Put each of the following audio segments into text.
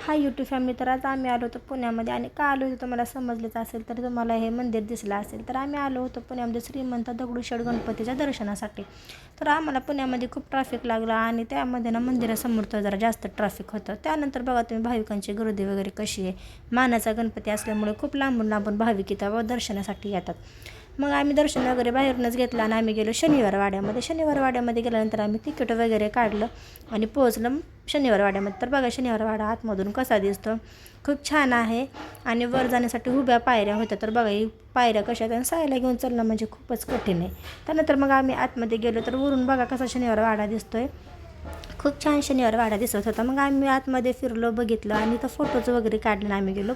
Hi YouTube family. तर आज आम्ही आलो होतो पुण्यामध्ये, आणि का आलो होतो तुम्हाला समजलेच असेल, तर तुम्हाला हे मंदिर दिसलं असेल. तर आम्ही आलो होतो पुण्यामध्ये श्रीमंत दगडूशेठ गणपतीच्या दर्शनासाठी. तर आम्हाला पुण्यामध्ये खूप ट्रॅफिक लागला, आणि त्यामध्ये ना मंदिरासमोर तर जरा जास्त ट्रॅफिक होतं. त्यानंतर बघा तुम्ही भाविकांची गर्दी वगैरे कशी आहे. मानाचा गणपती असल्यामुळे खूप लांबून लांबून भाविक इथं दर्शनासाठी येतात. मग आम्ही दर्शन वगैरे बाहेरूनच घेतलं, आणि आम्ही गेलो शनिवार वाड्यामध्ये. शनिवार वाड्यामध्ये गेल्यानंतर आम्ही तिकीट वगैरे काढलं आणि पोहोचलं शनिवार वाड्यामध्ये. तर बघा शनिवार वाडा आतमधून कसा दिसतो, खूप छान आहे. आणि वर जाण्यासाठी उभ्या पायऱ्या होत्या. तर बघा ही पायऱ्या कशा आहेत, आणि सायला घेऊन चालणं म्हणजे खूपच कठीण आहे. त्यानंतर मग आम्ही आतमध्ये गेलो, तर वरून बघा कसा शनिवार वाडा दिसतोय, खूप छान शनिवार वाडा दिसत होता. मग आम्ही आतमध्ये फिरलो, बघितलं, आणि तर फोटोज वगैरे काढले. आम्ही गेलो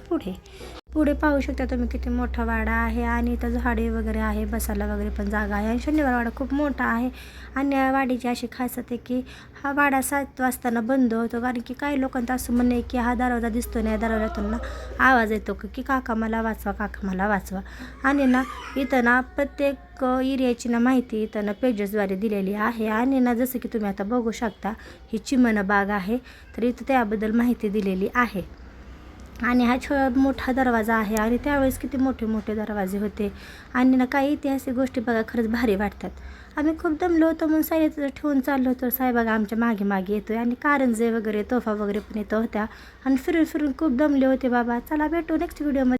पुढे पाहू शकता तुम्ही किती मोठा वाडा आहे, आणि इथं झाडे वगैरे आहे, बसायला वगैरे पण जागा आहे. आणि शनिवार वाडा खूप मोठा आहे. आणि या वाडीची अशी खासियत आहे की हा वाडा 7 वाजताना बंद होतो, कारण की काही लोकांचं असं म्हणणं आहे की हा दरवाजा दिसतो नाही, दरवाजातून ना आवाज येतो की काका मला वाचवा, काका मला वाचवा. आणि ना इथं ना प्रत्येक एरियाची ना माहिती इथं ना पेजेसद्वारे दिलेली आहे. आणि ना जसं की तुम्ही आता बघू शकता ही चिमण बाग आहे, तर इथं त्याबद्दल माहिती दिलेली आहे. आणि हा मोठा दरवाजा आहे, आणि त्यावेळेस किती मोठे मोठे दरवाजे होते. आणि ना काही ऐतिहासिक गोष्टी बघा खरंच भारी वाटतात. आम्ही खूप दमलो होतो म्हणून साईडचं ठेवून चाललो होतो. साई बघा आमच्या मागे मागे येतोय, आणि कारंजे वगैरे तोफा वगैरे पण येतो होत्या. आणि फिरून फिरून खूप दमले होते बाबा. चला भेटू नेक्स्ट व्हिडिओमध्ये.